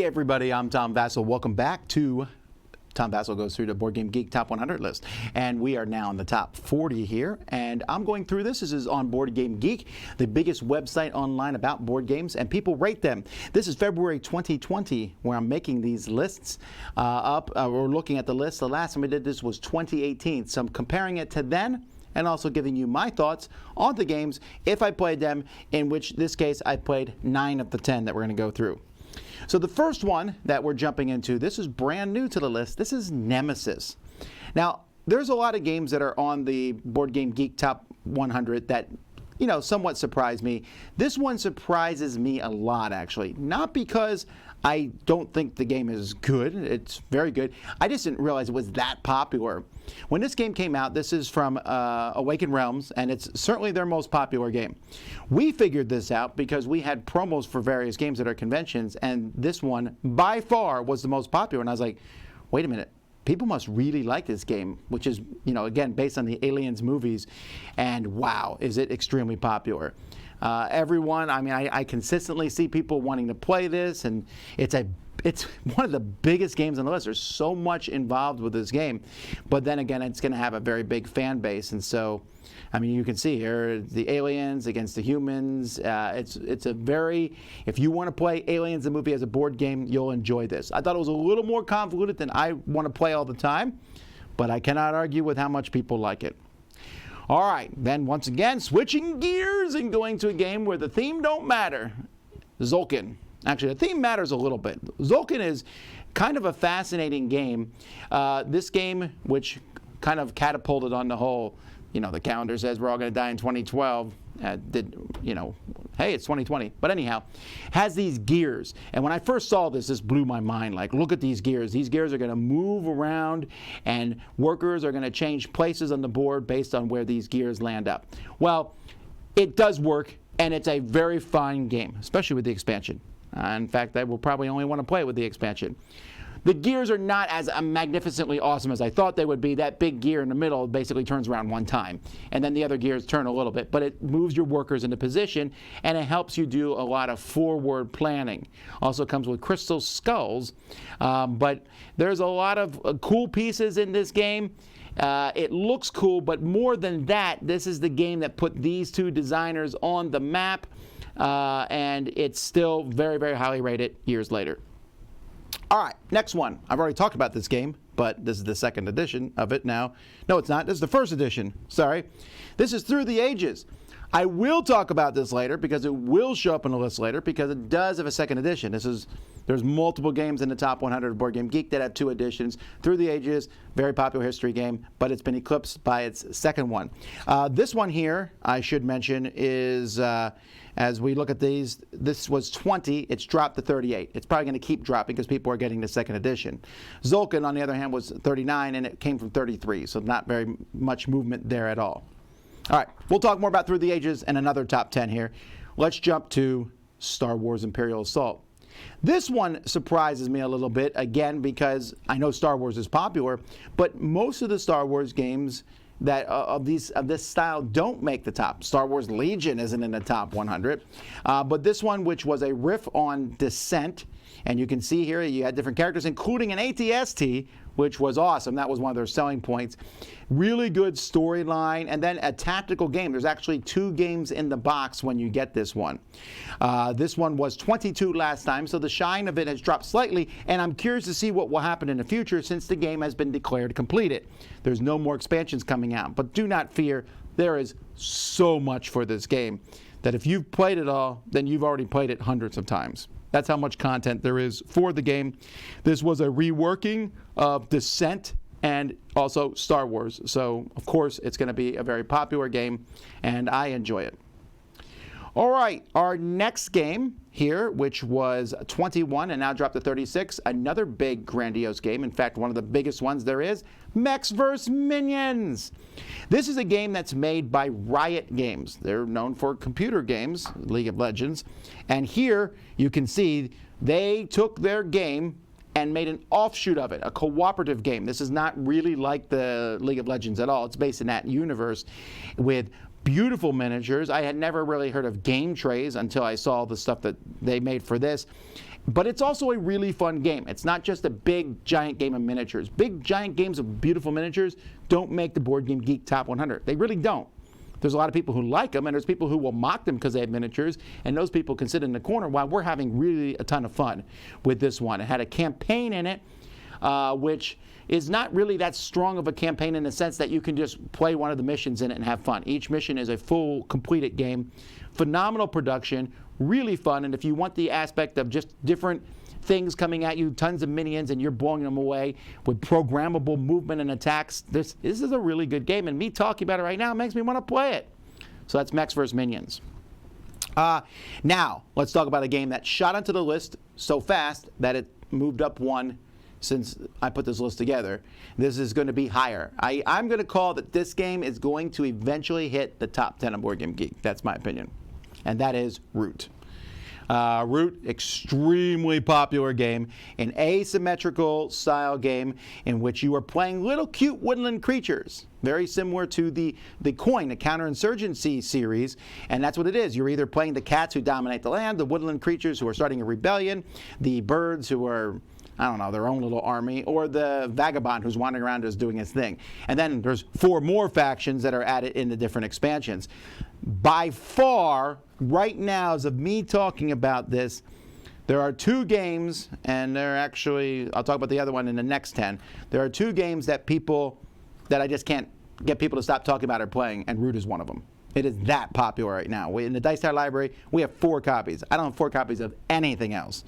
Hey everybody, I'm Tom Vasel. Welcome back to Tom Vasel Goes Through the Board Game Geek Top 100 list. And we are now in the top 40 here. And I'm going through this. This is on Board Game Geek, the biggest website online about board games, and people rate them. This is February 2020 where I'm making these lists up. We're looking at the list. The last time I did this was 2018. So I'm comparing it to then and also giving you my thoughts on the games if I played them, in which this case I played 9 of the 10 that we're going to go through. So the first one that we're jumping into, this is brand new to the list. This is Nemesis. Now, there's a lot of games that are on the Board Game Geek Top 100 that, you know, somewhat surprise me. This one surprises me a lot, actually. Not because I don't think the game is good. It's very good. I just didn't realize it was that popular. When this game came out, this is from Awakened Realms, and it's certainly their most popular game. We figured this out because we had promos for various games at our conventions, and this one, by far, was the most popular. And I was like, wait a minute. People must really like this game, which is, you know, again, based on the Aliens movies. And wow, is it extremely popular. Everyone, I mean, I consistently see people wanting to play this, and it's one of the biggest games on the list. There's so much involved with this game. But then again, it's going to have a very big fan base. And so, I mean, you can see here, the aliens against the humans. It's a very, if you want to play Aliens the movie as a board game, you'll enjoy this. I thought it was a little more convoluted than I want to play all the time, but I cannot argue with how much people like it. All right, then once again, switching gears and going to a game where the theme don't matter. Tzolk'in. Actually, the theme matters a little bit. Tzolk'in is kind of a fascinating game. This game, which kind of catapulted on the whole, you know, the calendar says we're all going to die in 2012. You know, hey, it's 2020. But anyhow, has these gears. And when I first saw this, this blew my mind. Like, look at these gears. These gears are going to move around, and workers are going to change places on the board based on where these gears land up. Well, it does work, and it's a very fun game, especially with the expansion. In fact, I will probably only want to play it with the expansion. The gears are not as magnificently awesome as I thought they would be. That big gear in the middle basically turns around one time, and then the other gears turn a little bit, but it moves your workers into position, and it helps you do a lot of forward planning. Also comes with crystal skulls, but there's a lot of cool pieces in this game. It looks cool, but more than that, this is the game that put these two designers on the map, and it's still very, very highly rated years later. All right, next one. I've already talked about this game, but this is the second edition of it now. No, it's not. This is the first edition. Sorry. This is Through the Ages. I will talk about this later because it will show up on the list later because it does have a second edition. There's multiple games in the top 100 of Board Game Geek that have 2 editions. Through the Ages, very popular history game, but it's been eclipsed by its second one. This one here, I should mention, is, as we look at these, this was 20. It's dropped to 38. It's probably going to keep dropping because people are getting the second edition. Tzolk'in, on the other hand, was 39, and it came from 33, so not very much movement there at all. All right, we'll talk more about Through the Ages and another top 10 here. Let's jump to Star Wars Imperial Assault. This one surprises me a little bit, again, because I know Star Wars is popular, but most of the Star Wars games that of this style don't make the top. Star Wars Legion isn't in the top 100, but this one, which was a riff on Descent, and you can see here you had different characters, including an AT-ST, which was awesome. That was one of their selling points. Really good storyline, and then a tactical game. There's actually 2 games in the box when you get this one. This one was 22 last time, so the shine of it has dropped slightly, and I'm curious to see what will happen in the future since the game has been declared completed. There's no more expansions coming out, but do not fear. There is so much for this game that if you've played it all, then you've already played it hundreds of times. That's how much content there is for the game. This was a reworking of Descent and also Star Wars. So, of course, it's going to be a very popular game, and I enjoy it. All right, our next game here, which was 21 and now dropped to 36, another big, grandiose game. In fact, one of the biggest ones there is, Mechs vs. Minions. This is a game that's made by Riot Games. They're known for computer games, League of Legends. And here you can see they took their game and made an offshoot of it, a cooperative game. This is not really like the League of Legends at all. It's based in that universe with beautiful miniatures. I had never really heard of game trays until I saw the stuff that they made for this. But it's also a really fun game. It's not just a big, giant game of miniatures. Big, giant games of beautiful miniatures don't make the Board Game Geek Top 100. They really don't. There's a lot of people who like them, and there's people who will mock them because they have miniatures, and those people can sit in the corner while we're having really a ton of fun with this one. It had a campaign in it, which is not really that strong of a campaign in the sense that you can just play one of the missions in it and have fun. Each mission is a full, completed game. Phenomenal production, really fun, and if you want the aspect of just different things coming at you, tons of minions, and you're blowing them away with programmable movement and attacks, this is a really good game, and me talking about it right now makes me want to play it. So that's Mechs vs. Minions. Now, let's talk about a game that shot onto the list so fast that it moved up one since I put this list together. This is going to be higher. I'm going to call that this game is going to eventually hit the top 10 of Board Game Geek. That's my opinion. And that is Root. Root, extremely popular game, an asymmetrical style game in which you are playing little cute woodland creatures, very similar to the Coin, the counterinsurgency series, and that's what it is. You're either playing the cats who dominate the land, the woodland creatures who are starting a rebellion, the birds who are, I don't know, their own little army, or the vagabond who's wandering around just doing his thing. And then there's 4 more factions that are added in the different expansions. By far, right now, as of me talking about this, there are 2 games, and they're actually, I'll talk about the other one in the next 10. There are 2 games that I just can't get people to stop talking about or playing, and Root is one of them. It is that popular right now. In the Dice Tower library, we have 4 copies. I don't have 4 copies of anything else.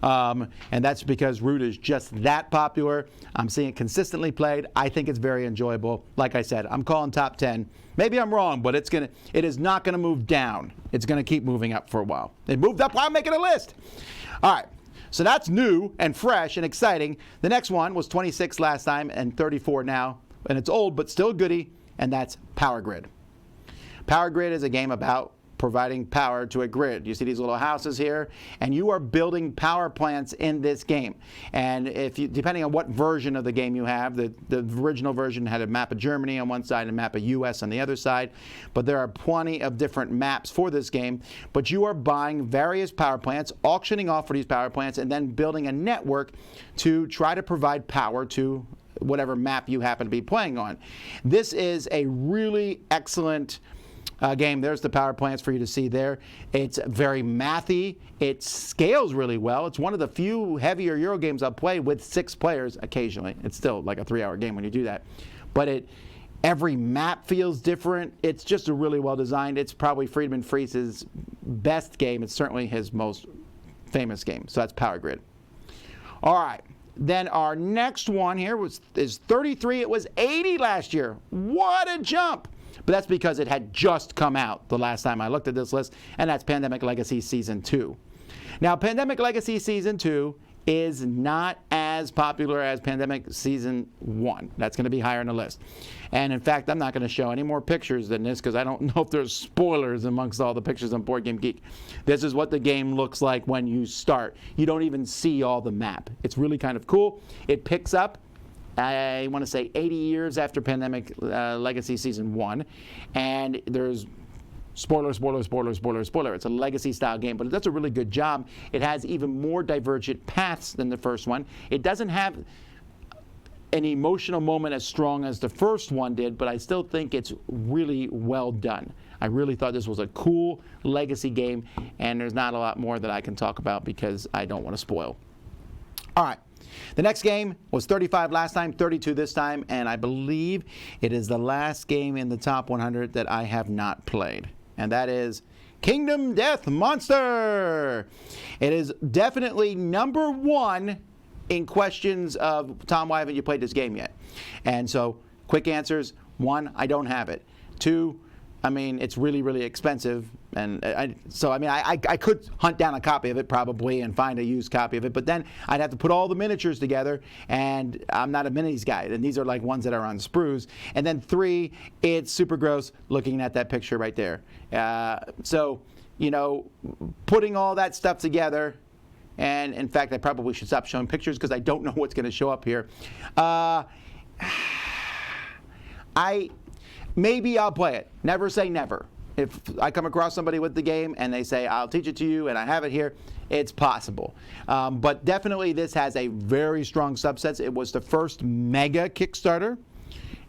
And that's because Root is just that popular. I'm seeing it consistently played. I think it's very enjoyable. Like I said, I'm calling top 10. Maybe I'm wrong, but it is not going to move down. It's going to keep moving up for a while. It moved up while I'm making a list. All right. So that's new and fresh and exciting. The next one was 26 last time and 34 now. And it's old, but still goody. And that's Power Grid. Power Grid is a game about providing power to a grid. You see these little houses here, and you are building power plants in this game. And if you, depending on what version of the game you have, the original version had a map of Germany on one side and a map of US on the other side, but there are plenty of different maps for this game. But you are buying various power plants, auctioning off for these power plants, and then building a network to try to provide power to whatever map you happen to be playing on. This is a really excellent game. There's the power plants for you to see there. It's very mathy. It scales really well. It's one of the few heavier Euro games I'll play with 6 players occasionally. It's still like a 3-hour game when you do that. But every map feels different. It's just a really well designed. It's probably Friedman Fries's best game. It's certainly his most famous game. So that's Power Grid. All right. Then our next one here is 33. It was 80 last year. What a jump! But that's because it had just come out the last time I looked at this list, and that's Pandemic Legacy Season 2. Now, Pandemic Legacy Season 2 is not as popular as Pandemic Season 1. That's going to be higher on the list. And in fact, I'm not going to show any more pictures than this because I don't know if there's spoilers amongst all the pictures on Board Game Geek. This is what the game looks like when you start. You don't even see all the map. It's really kind of cool. It picks up, I want to say 80 years after Pandemic Legacy Season 1. And there's spoiler. It's a legacy-style game, but it does a really good job. It has even more divergent paths than the first one. It doesn't have an emotional moment as strong as the first one did, but I still think it's really well done. I really thought this was a cool legacy game, and there's not a lot more that I can talk about because I don't want to spoil. All right. The next game was 35 last time, 32 this time, and I believe it is the last game in the top 100 that I have not played, and that is Kingdom Death Monster. It is definitely number 1 in questions of, Tom, why haven't you played this game yet? And so, quick answers. 1, I don't have it. 2, I mean, it's really, really expensive. And I could hunt down a copy of it probably and find a used copy of it, but then I'd have to put all the miniatures together, and I'm not a minis guy, and these are like ones that are on sprues. And then 3, it's super gross looking at that picture right there. So, you know, putting all that stuff together, and in fact, I probably should stop showing pictures because I don't know what's going to show up here. Maybe I'll play it. Never say never. If I come across somebody with the game and they say, I'll teach it to you and I have it here, it's possible. But definitely this has a very strong subset. It was the first mega Kickstarter,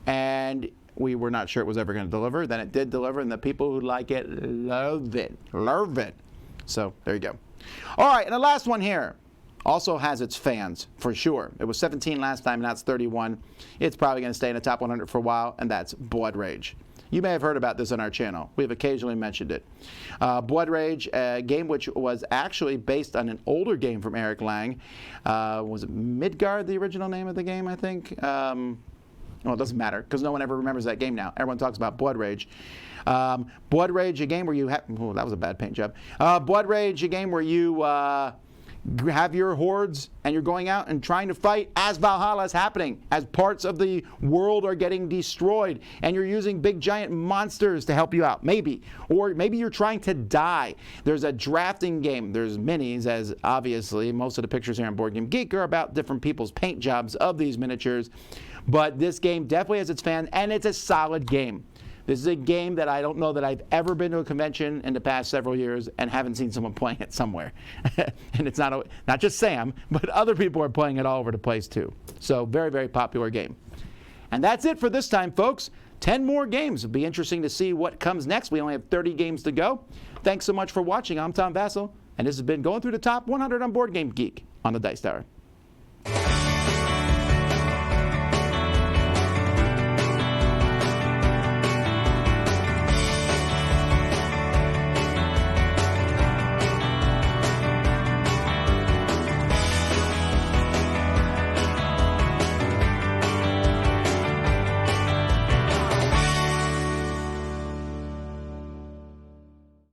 and we were not sure it was ever going to deliver. Then it did deliver, and the people who like it love it. Love it. So there you go. All right, and the last one here also has its fans, for sure. It was 17 last time, now it's 31. It's probably going to stay in the top 100 for a while, and that's Blood Rage. You may have heard about this on our channel. We've occasionally mentioned it. Blood Rage, a game which was actually based on an older game from Eric Lang. Was it Midgard, the original name of the game, I think? Well, it doesn't matter, because no one ever remembers that game now. Everyone talks about Blood Rage. Blood Rage, a game where you have... Oh, that was a bad paint job. Blood Rage, a game where you... have your hordes and you're going out and trying to fight as Valhalla is happening, as parts of the world are getting destroyed, and you're using big giant monsters to help you out, maybe. Or maybe you're trying to die. There's a drafting game. There's minis, as obviously most of the pictures here on Board Game Geek are about different people's paint jobs of these miniatures. But this game definitely has its fans, and it's a solid game. This is a game that I don't know that I've ever been to a convention in the past several years and haven't seen someone playing it somewhere. And it's not just Sam, but other people are playing it all over the place too. So very, very popular game. And that's it for this time, folks. 10 more games. It'll be interesting to see what comes next. We only have 30 games to go. Thanks so much for watching. I'm Tom Vasel, and this has been Going Through the Top 100 on Board Game Geek on the Dice Tower.